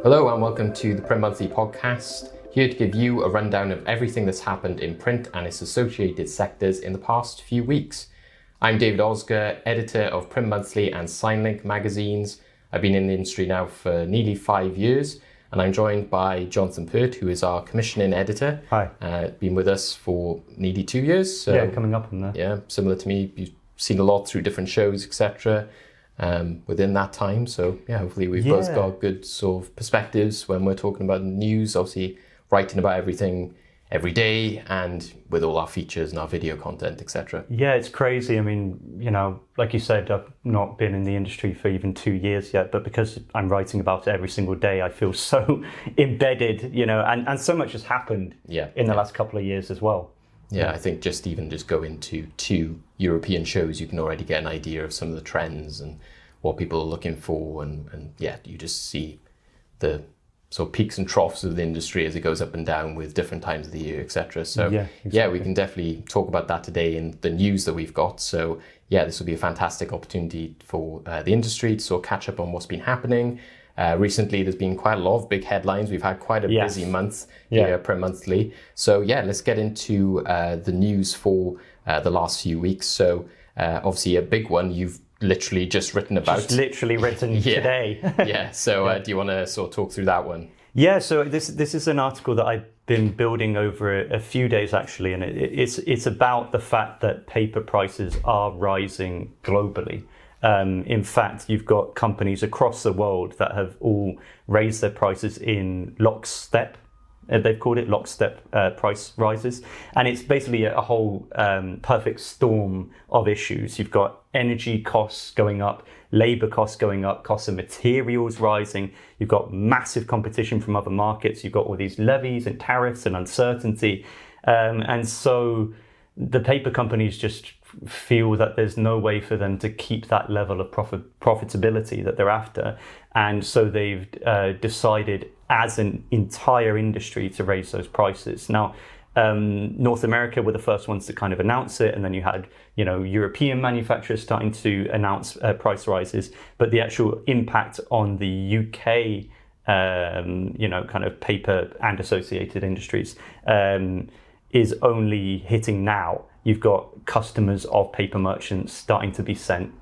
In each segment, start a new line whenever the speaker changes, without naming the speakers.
Hello and welcome to the Print Monthly podcast, here to give you a rundown of everything that's happened in print and its associated sectors in the past few weeks. I'm David Osgar, editor of Print Monthly and Signlink magazines. I've been in the industry now for nearly 5 years, and I'm joined by Jonathan Pert, who is our commissioning editor.
Hi.
Been with us for nearly 2 years. So,
yeah, coming up on that.
Yeah, similar to me. You've seen a lot through different shows, etc. Within that time. So yeah, hopefully we've both got good sort of perspectives when we're talking about news, obviously writing about everything every day and with all our features and our video content, etc.
Yeah, it's crazy. I mean, you know, like you said, I've not been in the industry for even 2 years yet, but because I'm writing about it every single day, I feel so embedded, you know, and so much has happened in the last couple of years as well.
Yeah, I think just going to 2 European shows, you can already get an idea of some of the trends and what people are looking for. And yeah, you just see the sort of peaks and troughs of the industry as it goes up and down with different times of the year, etc. So yeah, we can definitely talk about that today in the news that we've got. So yeah, this will be a fantastic opportunity for the industry to sort of catch up on what's been happening. Recently, there's been quite a lot of big headlines. We've had quite a busy month here per monthly. So yeah, let's get into the news for the last few weeks. So obviously a big one you've literally just written about.
Just literally written today.
Yeah. So do you want to sort of talk through that one?
Yeah. So this is an article that I've been building over a few days actually, and it's about the fact that paper prices are rising globally. In fact, you've got companies across the world that have all raised their prices in lockstep. They've called it lockstep price rises. And it's basically a whole perfect storm of issues. You've got energy costs going up, labor costs going up, costs of materials rising. You've got massive competition from other markets. You've got all these levies and tariffs and uncertainty. And so the paper companies just feel that there's no way for them to keep that level of profitability that they're after. And so they've decided as an entire industry to raise those prices. Now, North America were the first ones to kind of announce it. And then you had, you know, European manufacturers starting to announce price rises. But the actual impact on the UK, you know, kind of paper and associated industries is only hitting now. You've got customers of paper merchants starting to be sent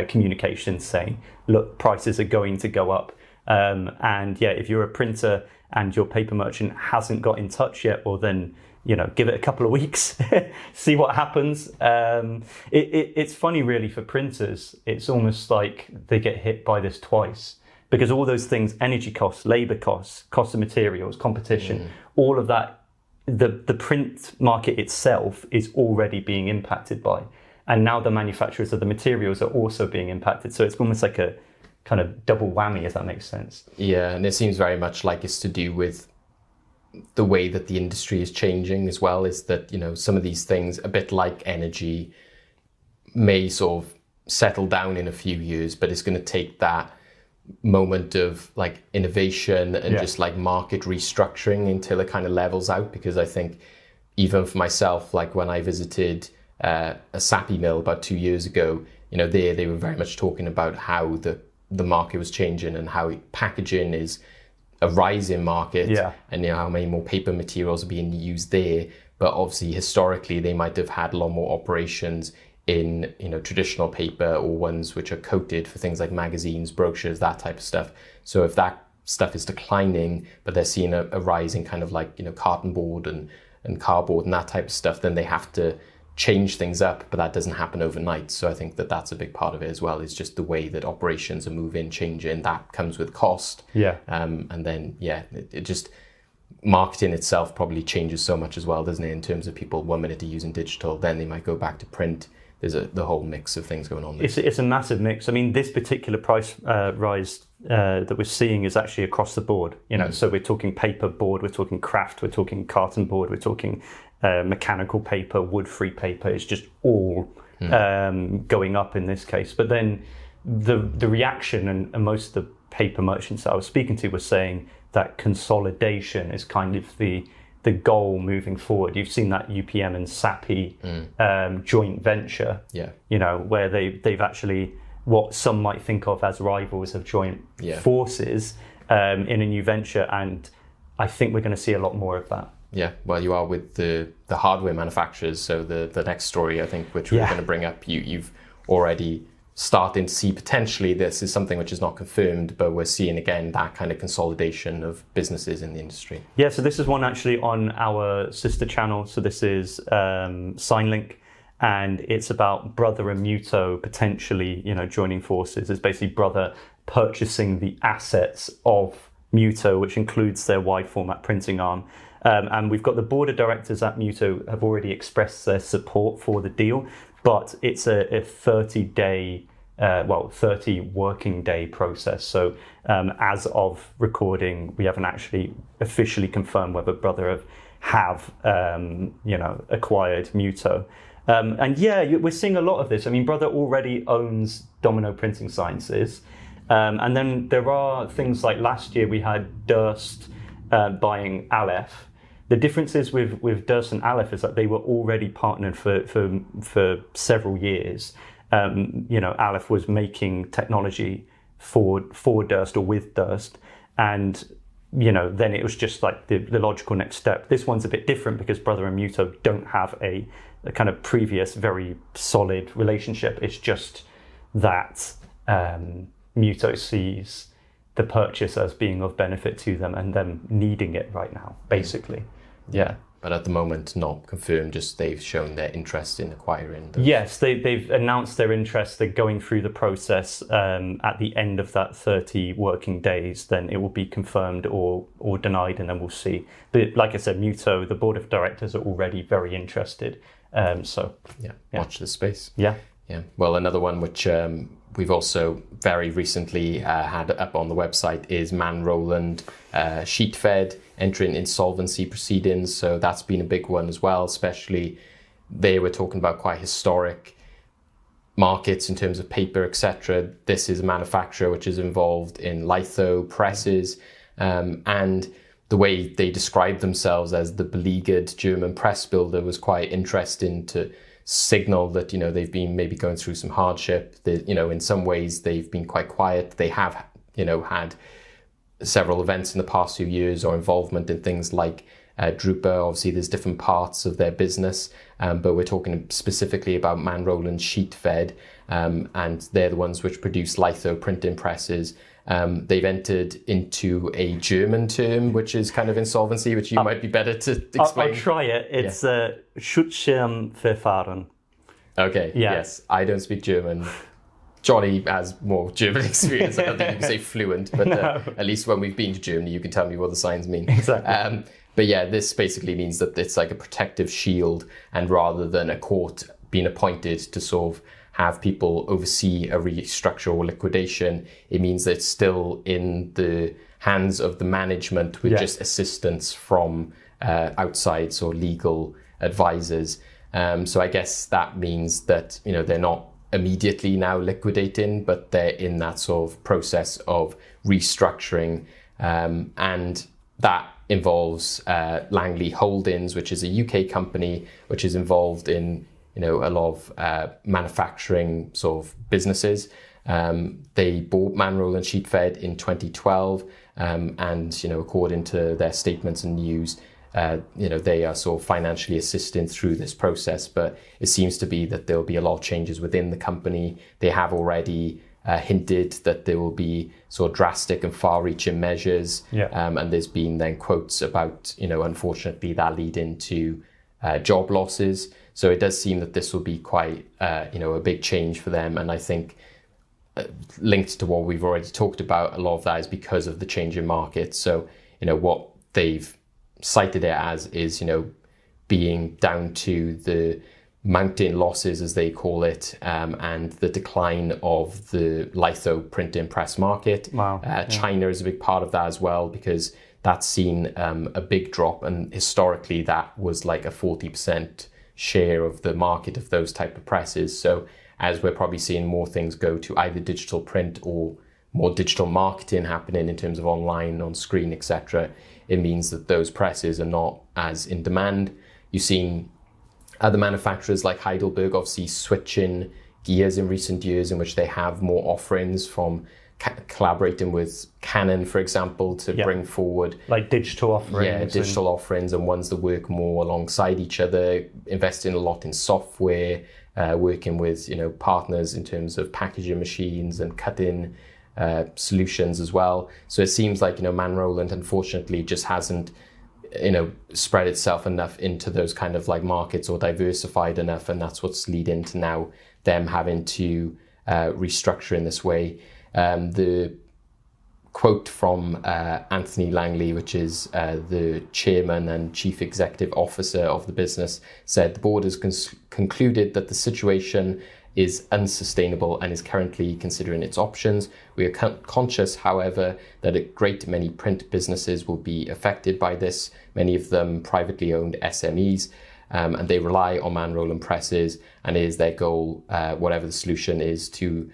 communications saying, look, prices are going to go up. And yeah, if you're a printer and your paper merchant hasn't got in touch yet, well then, you know, give it a couple of weeks, see what happens. It's funny really for printers. It's almost like they get hit by this twice because all those things, energy costs, labor costs, cost of materials, competition, all of that, the print market itself is already being impacted by. And now the manufacturers of the materials are also being impacted. So it's almost like a kind of double whammy, if that makes sense.
Yeah, and it seems very much like it's to do with the way that the industry is changing as well, is that, you know, some of these things, a bit like energy, may sort of settle down in a few years, but it's going to take that moment of like innovation and just like market restructuring until it kind of levels out. Because I think even for myself, like when I visited a Sappi mill about 2 years ago, you know, they were very much talking about how the market was changing and how packaging is a rising market and, you know, how many more paper materials are being used there. But obviously historically they might have had a lot more operations in, you know, traditional paper or ones which are coated for things like magazines, brochures, that type of stuff. So if that stuff is declining, but they're seeing a rise in kind of like, you know, carton board and cardboard and that type of stuff, then they have to change things up, but that doesn't happen overnight. So I think that that's a big part of it as well, is just the way that operations are moving, changing. That comes with cost. And then, it just, marketing itself probably changes so much as well, doesn't it? In terms of people 1 minute are using digital, then they might go back to print. There's the whole mix of things going on there.
It's a massive mix. I mean, this particular price rise that we're seeing is actually across the board. You know, so we're talking paper board, we're talking craft, we're talking carton board, we're talking mechanical paper, wood-free paper. It's just all going up in this case. But then the reaction, and most of the paper merchants that I was speaking to were saying that consolidation is kind of the goal moving forward. You've seen that UPM and Sappi joint venture, you know, where they've actually, what some might think of as rivals, have joined forces in a new venture, and I think we're going to see a lot more of that.
Yeah, well, you are with the hardware manufacturers. So the next story, I think, which we're going to bring up, you've already starting to see potentially this is something which is not confirmed, but we're seeing again that kind of consolidation of businesses in the industry.
Yeah, so this is one actually on our sister channel. So this is Signlink, and it's about Brother and Mutoh potentially, joining forces. It's basically Brother purchasing the assets of Mutoh, which includes their wide format printing arm. And we've got the board of directors at Mutoh have already expressed their support for the deal, but it's a 30-day, 30 working day process. So as of recording, we haven't actually officially confirmed whether Brother have acquired Mutoh. And yeah, we're seeing a lot of this. I mean, Brother already owns Domino Printing Sciences. And then there are things like last year we had Durst buying Aleph. The differences with Durst and Aleph is that they were already partnered for several years. Aleph was making technology for Durst or with Durst, and then it was just like the logical next step. This one's a bit different because Brother and Mutoh don't have a kind of previous very solid relationship. It's just that Mutoh sees the purchase as being of benefit to them and them needing it right now, basically. Yeah.
But at the moment, not confirmed, just they've shown their interest in acquiring those.
Yes, they've announced their interest. They're going through the process. At the end of that 30 working days, then it will be confirmed or denied, and then we'll see. But like I said, Mutoh, the board of directors are already very interested.
Watch this space.
Yeah.
Well, another one which we've also very recently had up on the website is Manroland Sheetfed entering insolvency proceedings. So that's been a big one as well, especially they were talking about quite historic markets in terms of paper, etc. This is a manufacturer which is involved in litho presses, and the way they describe themselves as the beleaguered German press builder was quite interesting to signal that, they've been maybe going through some hardship. In some ways they've been quite quiet. They have, had several events in the past few years or involvement in things like Drupa. Obviously there's different parts of their business, but we're talking specifically about Manroland Sheetfed, and they're the ones which produce litho printing presses. They've entered into a German term, which is kind of insolvency, which you might be better to explain.
I'll try it. It's Schutzschirmverfahren.
Okay,
yeah.
Yes. I don't speak German. Johnny has more German experience. I don't think you can say fluent, but
No.
At least when we've been to Germany, you can tell me what the signs mean.
Exactly.
But yeah, this basically means that it's like a protective shield, and rather than a court being appointed to sort of have people oversee a restructure or liquidation, it means that it's still in the hands of the management with just assistance from outside or legal advisors. So I guess that means that, they're not immediately now liquidating, but they're in that sort of process of restructuring. And that involves Langley Holdings, which is a UK company, which is involved in a lot of manufacturing sort of businesses. They bought Manroland Sheetfed in 2012, and according to their statements and news, they are sort of financially assisting through this process. But it seems to be that there'll be a lot of changes within the company. They have already hinted that there will be sort of drastic and far-reaching measures. And there's been then quotes about, unfortunately, that lead into job losses. So it does seem that this will be quite, a big change for them. And I think linked to what we've already talked about, a lot of that is because of the change in market. So, what they've cited it as is, being down to the mounting losses, as they call it, and the decline of the litho printing press market.
Wow.
China is a big part of that as well, because that's seen a big drop. And historically, that was like a 40% share of the market of those type of presses. So as we're probably seeing more things go to either digital print or more digital marketing happening in terms of online, on screen, etc., it means that those presses are not as in demand. You've seen other manufacturers like Heidelberg obviously switching gears in recent years, in which they have more offerings from collaborating with Canon, for example, to bring forward
like digital offerings.
Digital offerings and ones that work more alongside each other, investing a lot in software, working with partners in terms of packaging machines and cutting solutions as well. So it seems like Manroland unfortunately just hasn't spread itself enough into those kind of like markets or diversified enough, and that's what's leading to now them having to restructure in this way. The quote from Anthony Langley, which is the chairman and chief executive officer of the business, said the board has concluded that the situation is unsustainable and is currently considering its options. We are conscious, however, that a great many print businesses will be affected by this, many of them privately owned SMEs, and they rely on Manroland presses, and it is their goal, whatever the solution is, to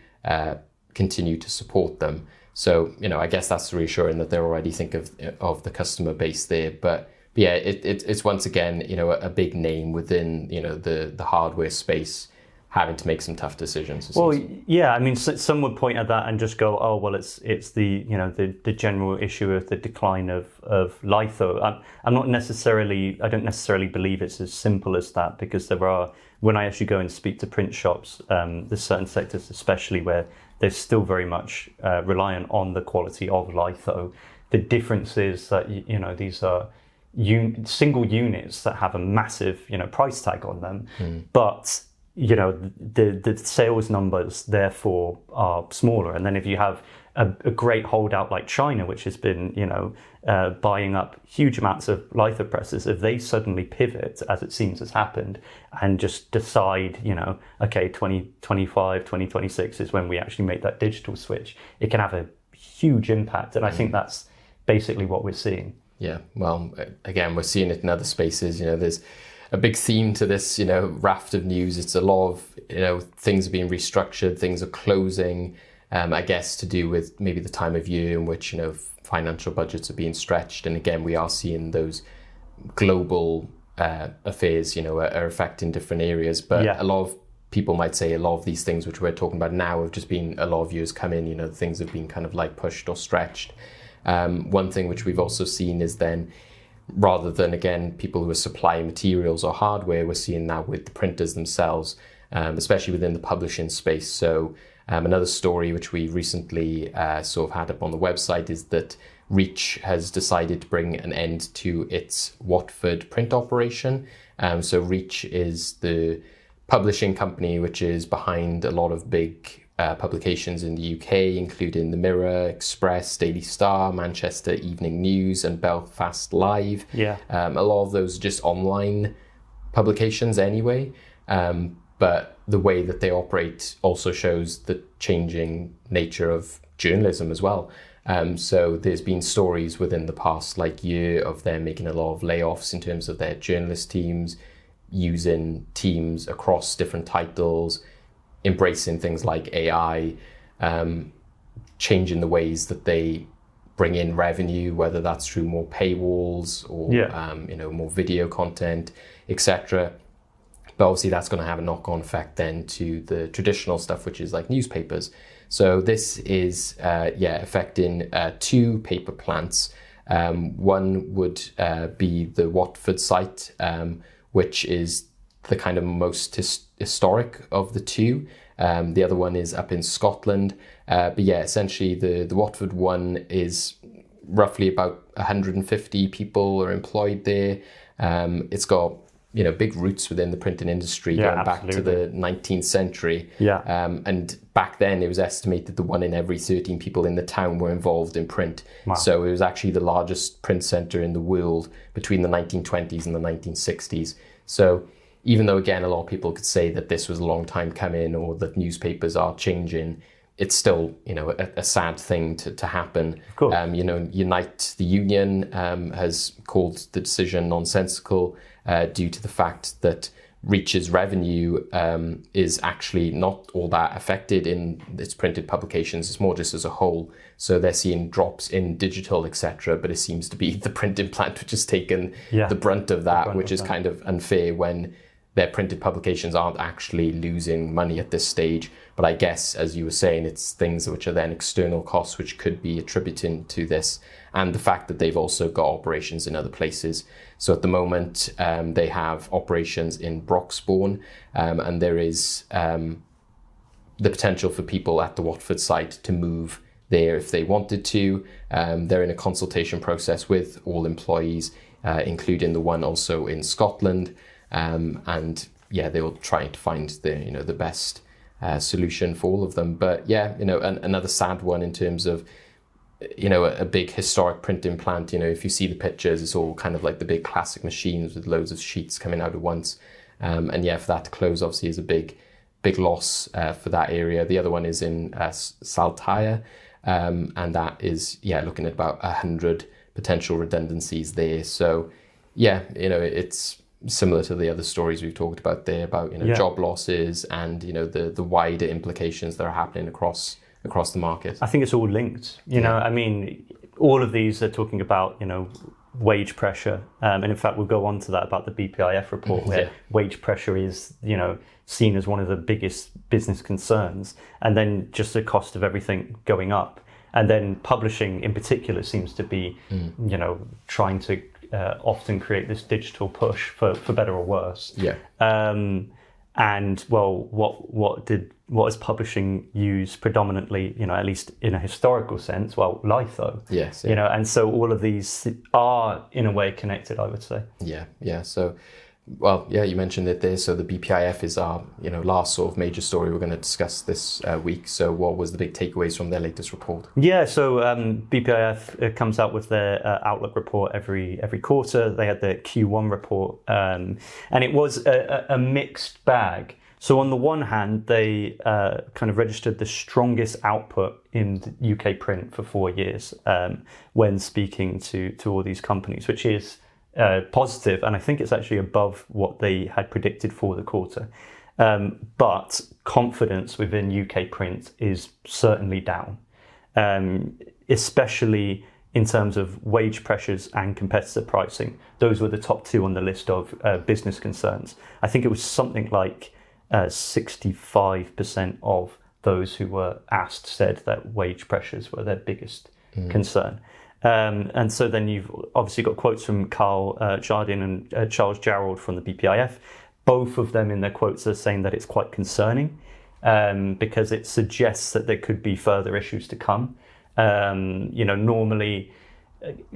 continue to support them. So, I guess that's reassuring that they're already thinking of the customer base there. But yeah, it's once again, a big name within, the hardware space having to make some tough decisions.
Well, yeah, I mean, some would point at that and just go, oh, well, it's the the general issue of the decline of litho. I don't necessarily believe it's as simple as that, because when I actually go and speak to print shops, there's certain sectors especially where they're still very much reliant on the quality of litho. The difference is that these are single units that have a massive price tag on them, but the sales numbers therefore are smaller. And then if you have a great holdout like China, which has been buying up huge amounts of litho presses, if they suddenly pivot, as it seems has happened, and just decide okay, 2025 2026 is when we actually make that digital switch, it can have a huge impact. And I think that's basically what we're seeing.
Yeah, well, again, we're seeing it in other spaces. There's a big theme to this, raft of news. It's a lot of, things are being restructured, things are closing, I guess to do with maybe the time of year in which, financial budgets are being stretched. And again, we are seeing those global affairs, are affecting different areas. But a lot of people might say a lot of these things which we're talking about now have just been a lot of years coming, things have been kind of like pushed or stretched. One thing which we've also seen is then, rather than, again, people who are supplying materials or hardware, we're seeing now with the printers themselves, especially within the publishing space. So another story which we recently sort of had up on the website is that Reach has decided to bring an end to its Watford print operation. So Reach is the publishing company which is behind a lot of big publications in the UK, including The Mirror, Express, Daily Star, Manchester Evening News, and Belfast Live.
Yeah.
A lot of those are just online publications anyway. But the way that they operate also shows the changing nature of journalism as well. So there's been stories within the past year of them making a lot of layoffs in terms of their journalist teams, using teams across different titles, embracing things like AI, changing the ways that they bring in revenue, whether that's through more paywalls or more video content, etc. But obviously that's going to have a knock-on effect then to the traditional stuff, which is like newspapers. So this is affecting two paper plants. One would be the Watford site, which is the kind of most historic of the two. The other one is up in Scotland. But yeah, essentially the Watford one is roughly about 150 people are employed there. It's got big roots within the printing industry going back to the 19th century. And back then it was estimated that 1 in every 13 people in the town were involved in print.
Wow.
So it was actually the largest print centre in the world between the 1920s and the 1960s. So even though, again, a lot of people could say that this was a long time coming or that newspapers are changing, it's still, a sad thing to happen.
Of course.
Unite, the union, has called the decision nonsensical due to the fact that Reach's revenue is actually not all that affected in its printed publications. It's more just as a whole. So they're seeing drops in digital, etc. But it seems to be the printing plant which has taken the brunt of that, which is kind of unfair when their printed publications aren't actually losing money at this stage. But I guess, as you were saying, it's things which are then external costs which could be attributed to this, and the fact that they've also got operations in other places. So at the moment, they have operations in Broxbourne, and there is the potential for people at the Watford site to move there if they wanted to. They're in a consultation process with all employees, including the one also in Scotland. And yeah, they will try to find the best solution for all of them. But yeah, another sad one in terms of a big historic printing plant. If you see the pictures, it's all kind of like the big classic machines with loads of sheets coming out at once. And yeah, for that to close obviously is a big loss for that area. The other one is in Saltire, and that is looking at about 100 potential redundancies there. So yeah, it's similar to the other stories we've talked about there about job losses and the wider implications that are happening across the market.
I think it's all linked. I mean, all of these are talking about wage pressure, and in fact we'll go on to that about the BPIF report where wage pressure is seen as one of the biggest business concerns, and then just the cost of everything going up, and then publishing in particular seems to be trying to often create this digital push for better or worse. And well, what is publishing used predominantly, at least in a historical sense? Well, litho.
Yes.
And so all of these are in a way connected, I would say.
Yeah. So, well, yeah, you mentioned it there. So the BPIF is our, last sort of major story we're going to discuss this week. So what was the big takeaways from their latest report? Yeah,
so BPIF comes out with their outlook report every quarter. They had their Q1 report, and it was a mixed bag. So on the one hand, they kind of registered the strongest output in the UK print for 4 years when speaking to all these companies, which is positive, and I think it's actually above what they had predicted for the quarter. But confidence within UK print is certainly down, especially in terms of wage pressures and competitor pricing. Those were the top two on the list of business concerns. I think it was something like 65% of those who were asked said that wage pressures were their biggest concern. And so then you've obviously got quotes from Carl Jardine and Charles Jarrold from the BPIF. Both of them in their quotes are saying that it's quite concerning because it suggests that there could be further issues to come. Normally,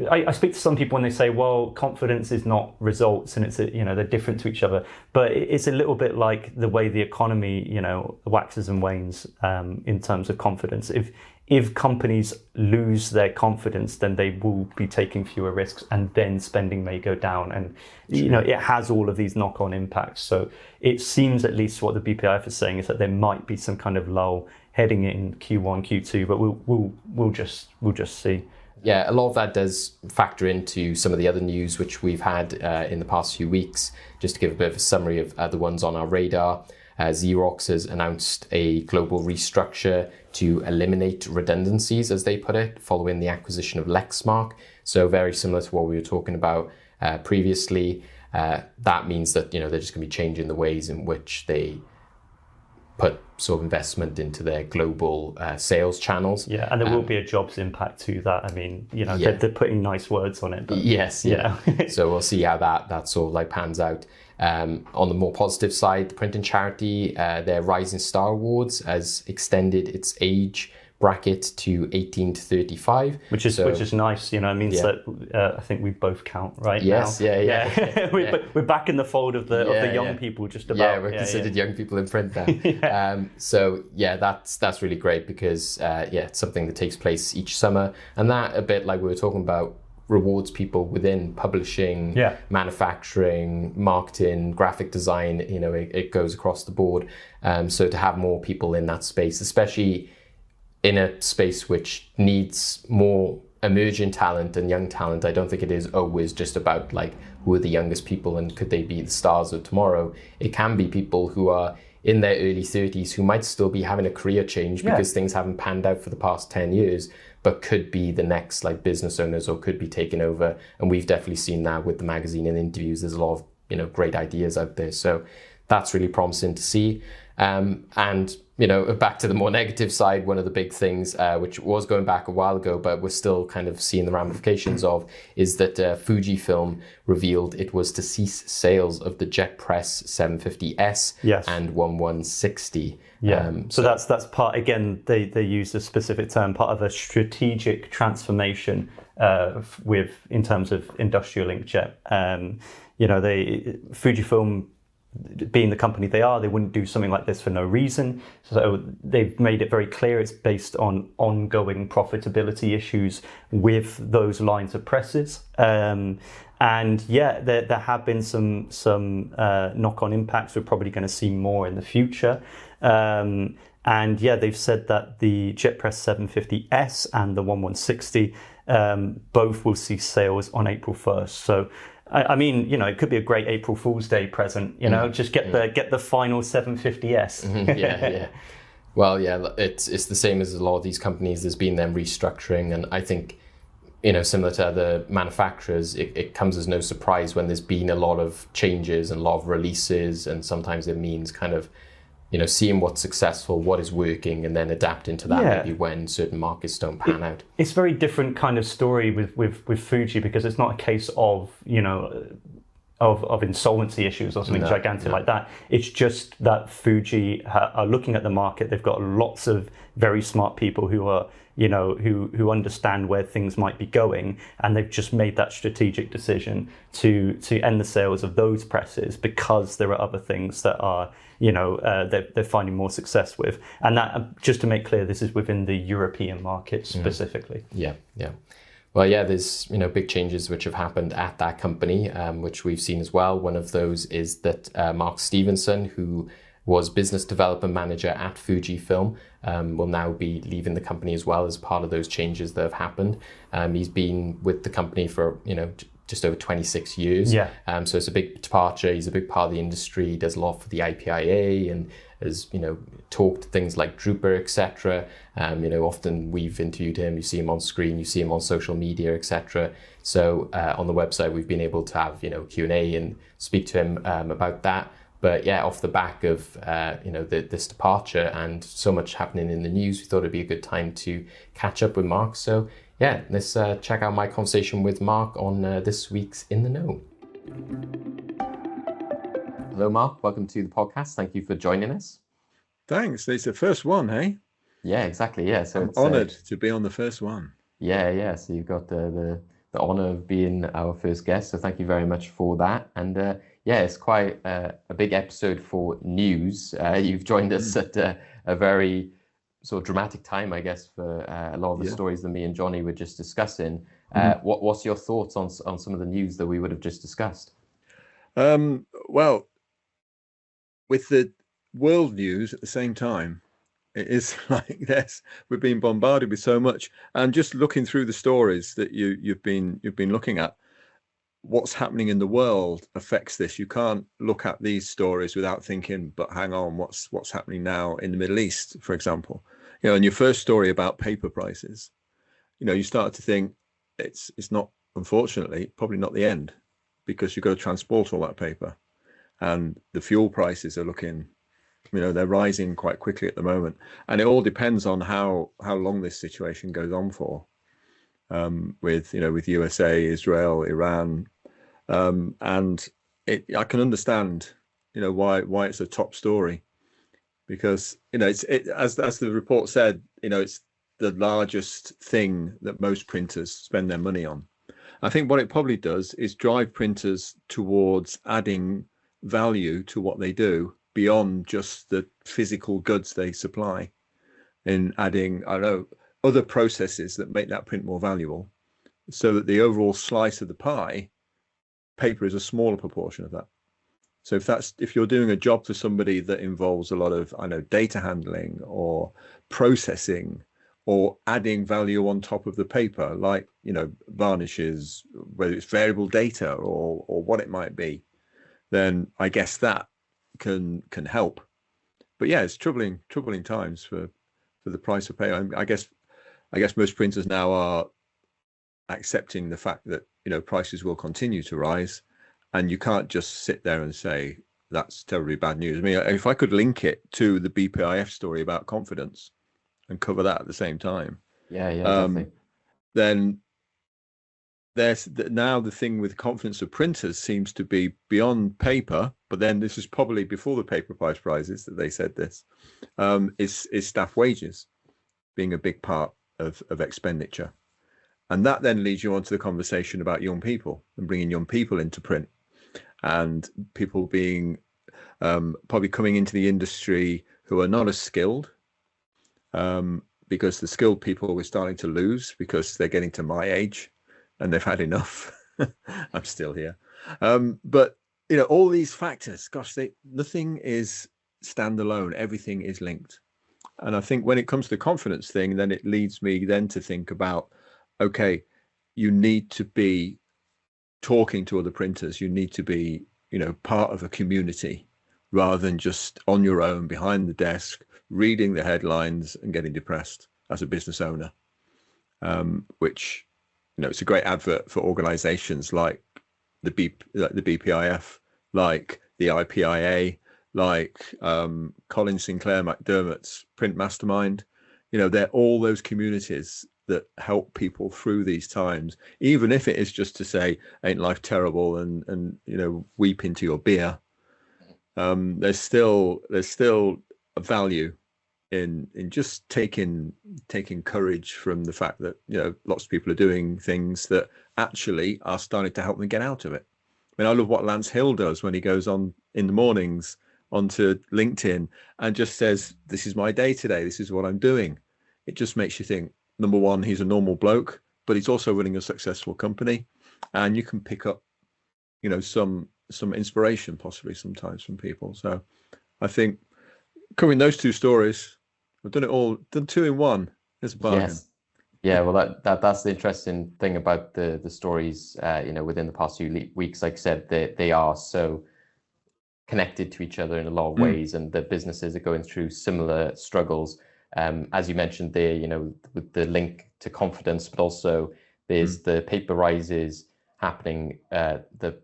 I speak to some people and they say, well, confidence is not results and it's, they're different to each other. But it's a little bit like the way the economy, waxes and wanes in terms of confidence. If companies lose their confidence, then they will be taking fewer risks and then spending may go down. And, it has all of these knock-on impacts. So it seems at least what the BPIF is saying is that there might be some kind of lull heading in Q1, Q2, but we'll just see.
Yeah, a lot of that does factor into some of the other news which we've had in the past few weeks. Just to give a bit of a summary of the ones on our radar. Xerox has announced a global restructure to eliminate redundancies, as they put it, following the acquisition of Lexmark. So very similar to what we were talking about previously. That means that they're just going to be changing the ways in which they put sort of investment into their global sales channels.
Yeah, and there will be a jobs impact to that. I mean, they're putting nice words on it. But
yes, yeah. So we'll see how that sort of like pans out. On the more positive side, the printing charity, their Rising Star Awards has extended its age bracket to 18 to 35.
Which is nice, it means that I think we both count right
yes,
now.
Yeah.
We're back in the fold of the young people just about.
Yeah, we're considered young people in print now. So that's really great because it's something that takes place each summer, and that a bit like we were talking about rewards people within publishing, manufacturing, marketing, graphic design. It goes across the board. So to have more people in that space, especially in a space which needs more emerging talent and young talent, I don't think it is always just about like who are the youngest people and could they be the stars of tomorrow. It can be people who are in their early 30s who might still be having a career change because things haven't panned out for the past 10 years, but could be the next like business owners or could be taken over. And we've definitely seen that with the magazine and interviews. There's a lot of great ideas out there. So that's really promising to see. And back to the more negative side, one of the big things, which was going back a while ago, but we're still kind of seeing the ramifications of, is that Fujifilm revealed it was to cease sales of the Jet Press 750S and 1160.
Yeah. So that's part, again, they used a specific term, part of a strategic transformation in terms of industrial inkjet. Fujifilm, being the company they are, they wouldn't do something like this for no reason. So they've made it very clear it's based on ongoing profitability issues with those lines of presses. And yeah, there have been some knock-on impacts. We're probably going to see more in the future. And yeah, they've said that the JetPress 750S and the 1160 both will see sales on April 1st. So I mean, it could be a great April Fool's Day present, just get the final 750S.
Yeah. Well, yeah, it's the same as a lot of these companies. There's been them restructuring, and I think, similar to other manufacturers, it comes as no surprise when there's been a lot of changes and a lot of releases, and sometimes it means kind of, seeing what's successful, what is working, and then adapting to that maybe when certain markets don't pan out. It's
a very different kind of story with Fuji, because it's not a case of, of insolvency issues or something gigantic like that. It's just that Fuji are looking at the market. They've got lots of very smart people who are, who understand where things might be going, and they've just made that strategic decision to end the sales of those presses because there are other things that are, they're finding more success with. And that, just to make clear, this is within the European market specifically.
Yeah. Well, yeah, there's, big changes which have happened at that company, which we've seen as well. One of those is that Mark Stephenson, who was business development manager at Fujifilm, will now be leaving the company as well as part of those changes that have happened. He's been with the company for, just over 26 years.
Yeah.
So it's a big departure. He's a big part of the industry. He does a lot for the IPIA and has, talked things like Drupal, etc. Often we've interviewed him. You see him on screen. You see him on social media, etc. So on the website, we've been able to have, Q&A and speak to him about that. But yeah, off the back of, this departure and so much happening in the news, we thought it'd be a good time to catch up with Mark. So yeah, let's check out my conversation with Mark on this week's In the Know. Hello, Mark. Welcome to the podcast. Thank you for joining us.
Thanks. It's the first one, hey?
Yeah, exactly. Yeah. So
I'm honoured to be on the first one.
Yeah. So you've got the honour of being our first guest. So thank you very much for that. And yeah, it's quite a big episode for news. You've joined us at a very sort of dramatic time, I guess, for a lot of the stories that me and Johnny were just discussing. What's your thoughts on some of the news that we would have just discussed?
Well, with the world news at the same time, it is like this. We've been bombarded with so much, and just looking through the stories that you've been looking at, what's happening in the world affects this. You can't look at these stories without thinking, but hang on, what's happening now in the Middle East, for example? In your first story about paper prices, you start to think it's not, unfortunately, probably not the end, because you've got to transport all that paper, and the fuel prices are looking, they're rising quite quickly at the moment, and it all depends on how long this situation goes on for. With USA, Israel, Iran, and I can understand, why it's a top story, because as the report said, it's the largest thing that most printers spend their money on. I think what it probably does is drive printers towards adding value to what they do beyond just the physical goods they supply, in adding, other processes that make that print more valuable, so that the overall slice of the pie, paper is a smaller proportion of that. So if you're doing a job for somebody that involves a lot of, data handling or processing or adding value on top of the paper, like, varnishes, whether it's variable data or what it might be, then I guess that can help. But yeah, it's troubling times for the price of paper. I guess most printers now are accepting the fact that, prices will continue to rise, and you can't just sit there and say, that's terribly bad news. I mean, if I could link it to the BPIF story about confidence and cover that at the same time,
definitely.
then there's now the thing with confidence of printers seems to be beyond paper, but then this is probably before the paper price rises that they said this, is staff wages being a big part of expenditure. And that then leads you on to the conversation about young people and bringing young people into print, and people being probably coming into the industry who are not as skilled, because the skilled people we're starting to lose because they're getting to my age and they've had enough. I'm still here. But, you know, all these factors, gosh, nothing is standalone. Everything is linked. And I think when it comes to the confidence thing, then it leads me then to think about, okay, you need to be talking to other printers. You need to be, you know, part of a community rather than just on your own behind the desk, reading the headlines and getting depressed as a business owner, which, you know, it's a great advert for organizations like the BPIF, like the IPIA, like Colin Sinclair McDermott's Print Mastermind. You know, they're all those communities that help people through these times, even if it is just to say, ain't life terrible, and you know, weep into your beer. There's still a value in just taking courage from the fact that, you know, lots of people are doing things that actually are starting to help them get out of it. I mean, I love what Lance Hill does when he goes on in the mornings onto LinkedIn and just says, this is my day today, this is what I'm doing. It just makes you think, number one, he's a normal bloke, but he's also running a successful company, and you can pick up, you know, some inspiration possibly sometimes from people. So I think covering those two stories, I've done it all, done two in one. There's a bargain.
Yes. Yeah, well, that's the interesting thing about the stories, you know, within the past few weeks. Like I said, they are so connected to each other in a lot of ways, and the businesses are going through similar struggles. As you mentioned there, you know, with the link to confidence, but also there's the paper rises happening, the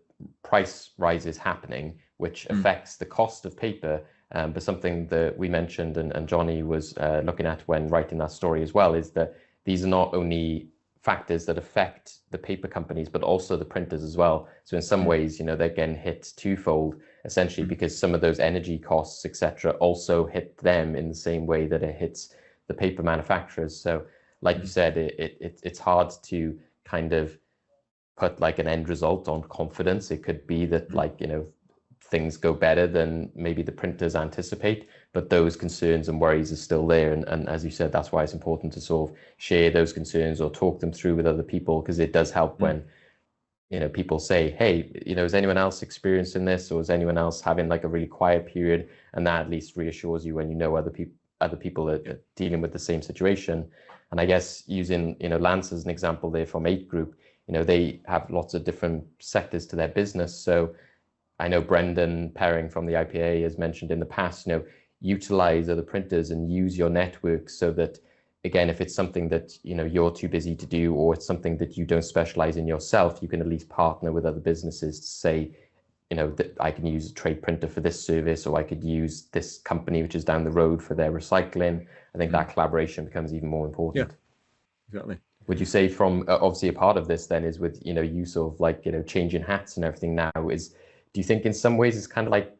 price rises happening, which affects the cost of paper. But something that we mentioned and Johnny was looking at when writing that story as well is that these are not only factors that affect the paper companies, but also the printers as well. So in some ways, you know, they're getting hit twofold, essentially, because some of those energy costs, etc., also hit them in the same way that it hits the paper manufacturers. So like you said, it's hard to kind of put like an end result on confidence. It could be that, like, you know, things go better than maybe the printers anticipate, but those concerns and worries are still there. And as you said, that's why it's important to sort of share those concerns or talk them through with other people, because it does help when, you know, people say, hey, you know, is anyone else experiencing this, or is anyone else having like a really quiet period? And that at least reassures you when you know other people are dealing with the same situation. And I guess using, you know, Lance as an example there from 8 Group, you know, they have lots of different sectors to their business. So I know Brendan Perring from the IPA has mentioned in the past, you know, utilize other printers and use your network so that, again, if it's something that, you know, you're too busy to do, or it's something that you don't specialize in yourself, you can at least partner with other businesses to say, you know, that I can use a trade printer for this service, or I could use this company which is down the road for their recycling. I think that collaboration becomes even more important.
Yeah, exactly.
Would you say from obviously a part of this then is with, you know, you sort of like, you know, changing hats and everything now is, do you think in some ways it's kind of like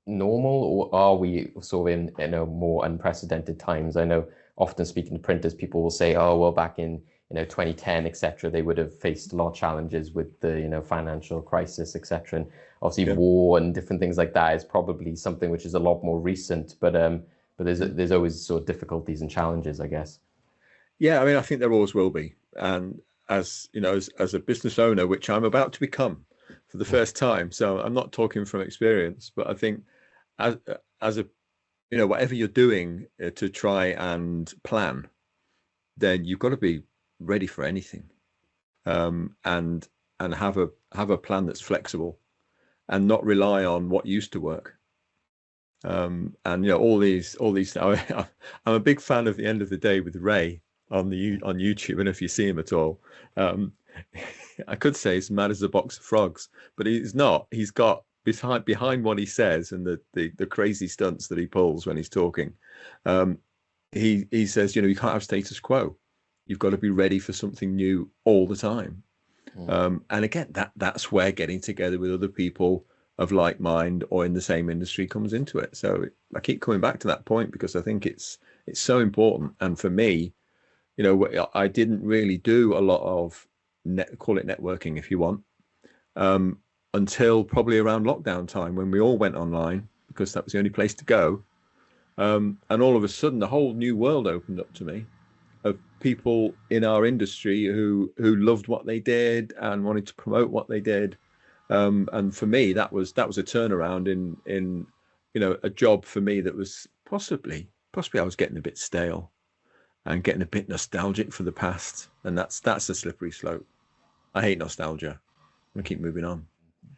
normal, or are we sort of in, you know, more unprecedented times? I know often speaking to printers, people will say, oh, well, back in, you know, 2010, etc., they would have faced a lot of challenges with the, you know, financial crisis, etc. And obviously war and different things like that is probably something which is a lot more recent, but there's always sort of difficulties and challenges, I guess.
Yeah, I mean, I think there always will be. And as you know, as a business owner, which I'm about to become for the first time, so I'm not talking from experience, but I think as a, you know, whatever you're doing to try and plan, then you've got to be ready for anything, and have a plan that's flexible and not rely on what used to work. And you know, all these I'm a big fan of The End of the Day with Ray on YouTube. I don't know if you see him at all. I could say he's mad as a box of frogs, but he's not. He's got behind what he says and the crazy stunts that he pulls when he's talking, he says, you can't have status quo. You've got to be ready for something new all the time. And again, that's where getting together with other people of like mind or in the same industry comes into it. So I keep coming back to that point because I think it's so important. And for me, I didn't really do a lot of call it networking if you want, until probably around lockdown time when we all went online because that was the only place to go. And all of a sudden, the whole new world opened up to me of people in our industry who loved what they did and wanted to promote what they did. And for me, that was a turnaround in a job for me that was possibly I was getting a bit stale and getting a bit nostalgic for the past. And that's a slippery slope. I hate nostalgia. I'm gonna keep moving on.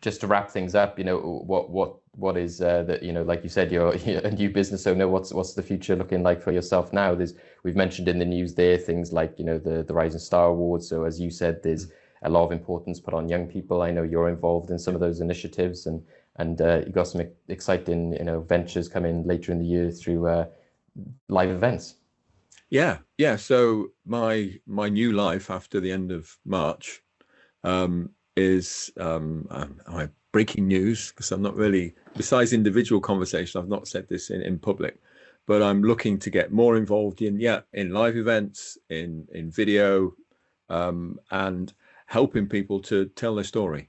Just to wrap things up, what is that, like you said, you're a new business owner. What's the future looking like for yourself now? We've mentioned in the news there things like the Rising Star Awards. So as you said, there's a lot of importance put on young people. I know you're involved in some of those initiatives, and you've got some exciting ventures coming later in the year through live events.
Yeah. So my new life after the end of March is breaking news, because I'm not really, besides individual conversation, I've not said this in public, but I'm looking to get more involved in live events, in video, and helping people to tell their story.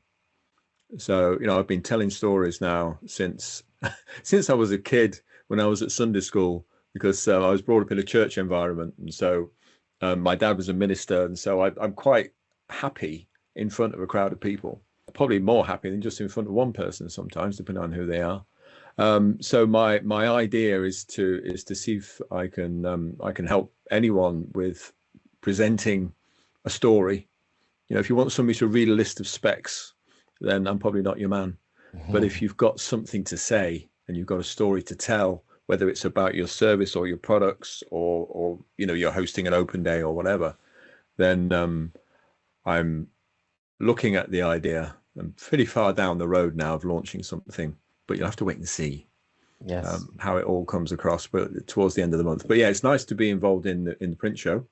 So, I've been telling stories now since I was a kid when I was at Sunday school, because I was brought up in a church environment. And so my dad was a minister. And so I'm quite happy in front of a crowd of people, probably more happy than just in front of one person sometimes, depending on who they are. So my idea is to see if I can help anyone with presenting a story. If you want somebody to read a list of specs, then I'm probably not your man. Mm-hmm. But if you've got something to say and you've got a story to tell, whether it's about your service or your products, or you're hosting an open day or whatever, then I'm looking at the idea. I'm pretty far down the road now of launching something, but you'll have to wait and see how it all comes across. But towards the end of the month. But yeah, it's nice to be involved in the print show.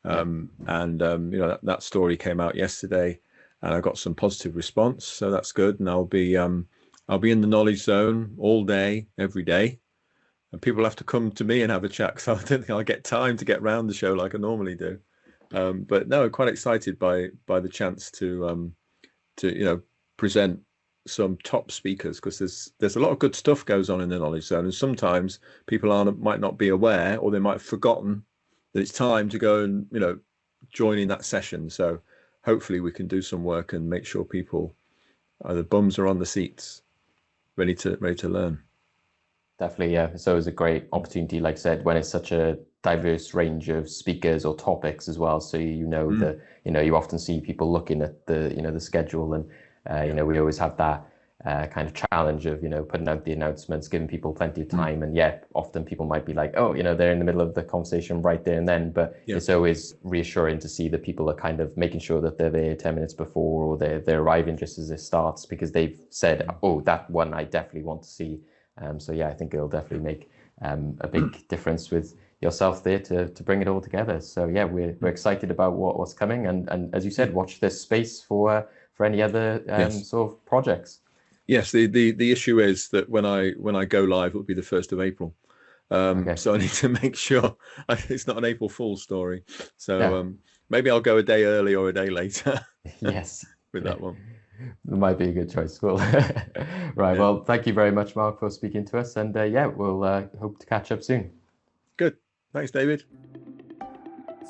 That story came out yesterday, and I got some positive response, so that's good. And I'll be in the knowledge zone all day, every day, and people have to come to me and have a chat, because I don't think I'll get time to get round the show like I normally do. But no, I'm quite excited by the chance to present some top speakers, because there's a lot of good stuff goes on in the knowledge zone, and sometimes people might not be aware, or they might have forgotten that it's time to go and join in that session. So hopefully we can do some work and make sure people, the bums are on the seats, ready to learn.
Definitely, yeah. It's always a great opportunity, like I said, when it's such a diverse range of speakers or topics as well. So that you often see people looking at the schedule, and we always have that kind of challenge of putting out the announcements, giving people plenty of time. And often people might be like, they're in the middle of the conversation right there and then, but it's always reassuring to see that people are kind of making sure that they're there 10 minutes before, or they're arriving just as it starts, because they've said, that one I definitely want to see. I think it'll definitely make a big difference with yourself there to bring it all together. So we're excited about what's coming, and as you said, watch this space for any other sort of projects.
Yes, the issue is that when I go live, it'll be the 1st of April. So I need to make sure it's not an April Fool's story. So maybe I'll go a day early or a day later.
Yes,
with that one.
It might be a good choice. Cool. Right. Well, thank you very much, Mark, for speaking to us, and we'll hope to catch up soon.
Good. Thanks, David.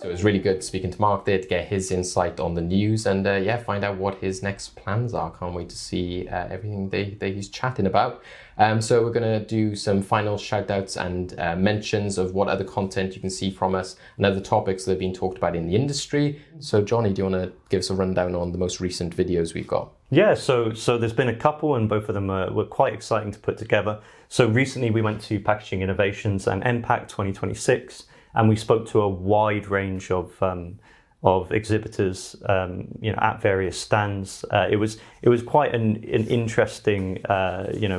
So it was really good speaking to Mark there to get his insight on the news, and find out what his next plans are. Can't wait to see everything that he's chatting about. So we're going to do some final shout outs and mentions of what other content you can see from us and other topics that have been talked about in the industry. So Johnny, do you want to give us a rundown on the most recent videos we've got?
Yeah, so there's been a couple, and both of them were quite exciting to put together. So recently we went to Packaging Innovations and NPAC 2026, and we spoke to a wide range of of exhibitors, at various stands. It was quite an interesting,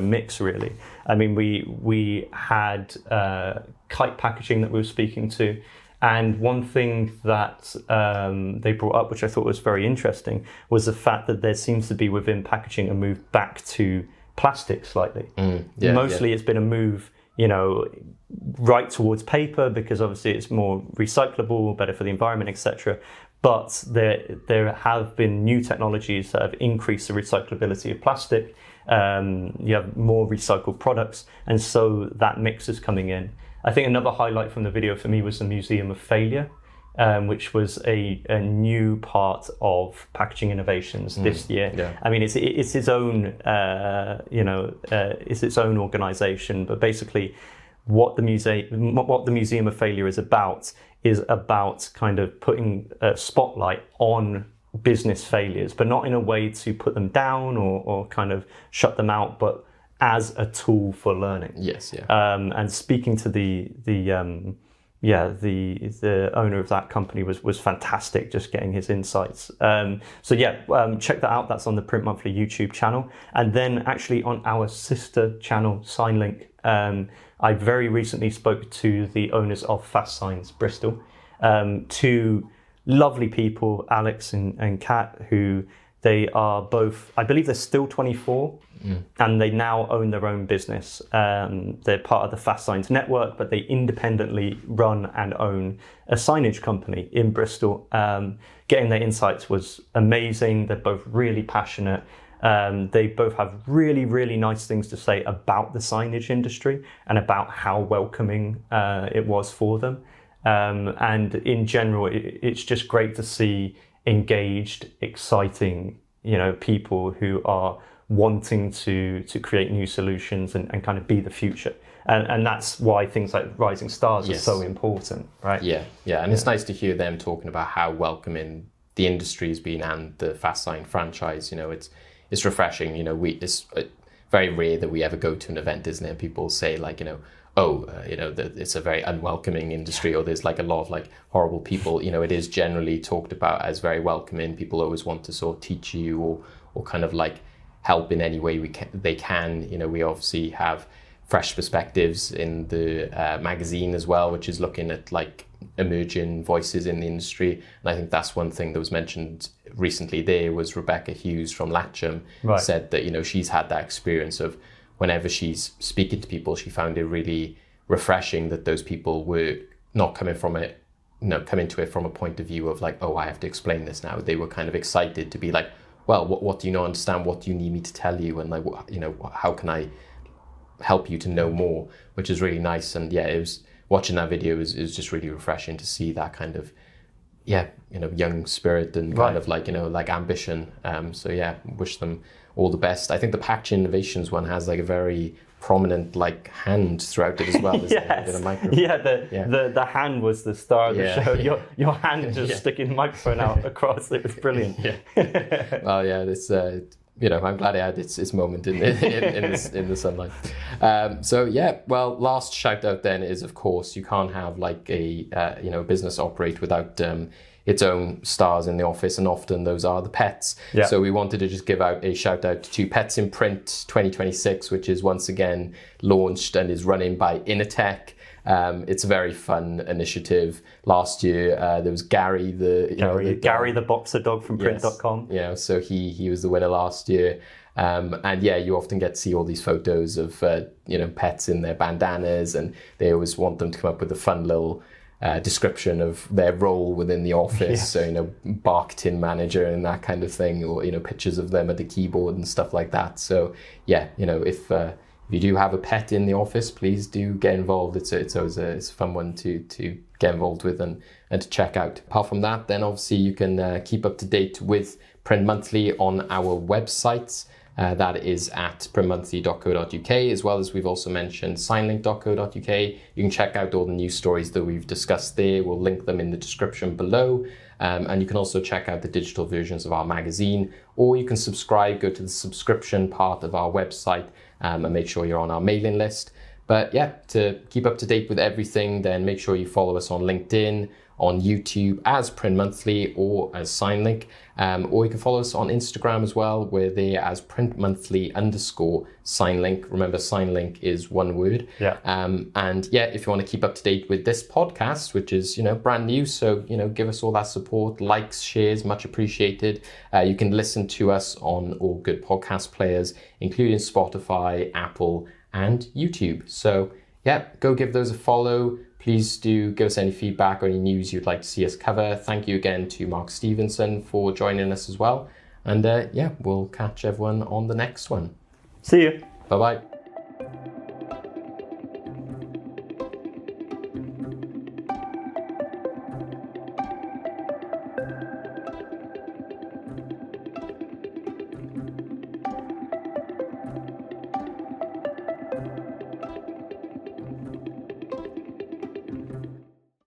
mix really. I mean, we had kite packaging that we were speaking to, and one thing that they brought up, which I thought was very interesting, was the fact that there seems to be within packaging a move back to plastic slightly. Mostly it's been a move, right towards paper, because obviously it's more recyclable, better for the environment, etc. But there have been new technologies that have increased the recyclability of plastic. You have more recycled products, and so that mix is coming in. I think another highlight from the video for me was the Museum of Failure, which was a new part of packaging innovations this year.
Yeah.
I mean, it's its own, it's its own organization, but basically what the Museum of Failure is about kind of putting a spotlight on business failures, but not in a way to put them down or kind of shut them out, but as a tool for learning.
Yes, yeah.
And speaking to the owner of that company was fantastic, just getting his insights. Check that out. That's on the Print Monthly YouTube channel. And then actually on our sister channel, Signlink, I very recently spoke to the owners of Fast Signs Bristol, two lovely people, Alex and Kat, who they are both, I believe they're still 24, and they now own their own business. They're part of the Fast Signs network, but they independently run and own a signage company in Bristol. Getting their insights was amazing. They're both really passionate. They both have really, really nice things to say about the signage industry and about how welcoming it was for them. And in general, it's just great to see engaged, exciting, people who are wanting to create new solutions and kind of be the future. And that's why things like Rising Stars are so important, right?
Yeah. And it's nice to hear them talking about how welcoming the industry has been and the Fast Sign franchise. It's refreshing. It's very rare that we ever go to an event, isn't it? People say it's a very unwelcoming industry, or there's like a lot of like horrible people. It is generally talked about as very welcoming. People always want to sort of teach you or kind of like help in any way they can. We obviously have fresh perspectives in the magazine as well, which is looking at like emerging voices in the industry. And I think that's one thing that was mentioned recently. There was Rebecca Hughes from Latcham, said that she's had that experience of whenever she's speaking to people, she found it really refreshing that those people were not coming to it from a point of view of like, oh, I have to explain this now. They were kind of excited to be like, well, what do you not understand? What do you need me to tell you? And like, how can I help you to know more? Which is really nice. And it was watching that video is just really refreshing to see that kind of young spirit and kind of like like ambition. Wish them all the best. I think the Packaging Innovations one has like a very prominent like hand throughout it as well.
Yes. The hand was the star of the show. Your hand just sticking the microphone out across. It was brilliant.
Well, it's I'm glad it had its moment in the sunlight. Last shout out then is, of course, you can't have like a business operate without its own stars in the office, and often those are the pets. Yeah. So we wanted to just give out a shout out to Pets in Print 2026, which is once again launched and is running by Innertech. It's a very fun initiative. Last year there was Gary the boxer dog from print.com. So he was the winner last year. You often get to see all these photos of pets in their bandanas, and they always want them to come up with a fun little description of their role within the office. So bark tin manager and that kind of thing, or pictures of them at the keyboard and stuff like that. So if you do have a pet in the office, please do get involved. It's always a fun one to get involved with and to check out. Apart from that, then obviously you can keep up to date with Print Monthly on our website. That is at printmonthly.co.uk, as well as we've also mentioned signlink.co.uk. You can check out all the news stories that we've discussed there. We'll link them in the description below. And you can also check out the digital versions of our magazine, or you can go to the subscription part of our website and make sure you're on our mailing list. But yeah, to keep up to date with everything, then make sure you follow us on LinkedIn, on YouTube as Print Monthly or as Signlink, or you can follow us on Instagram as well. We're there as printmonthly_Signlink. Remember, Signlink is one word.
Yeah.
And yeah, if you want to keep up to date with this podcast, which is, brand new, so, give us all that support, likes, shares, much appreciated. You can listen to us on all good podcast players, including Spotify, Apple, and YouTube. So yeah, go give those a follow. Please do give us any feedback or any news you'd like to see us cover. Thank you again to Mark Stephenson for joining us as well. And yeah, we'll catch everyone on the next one.
See you.
Bye-bye.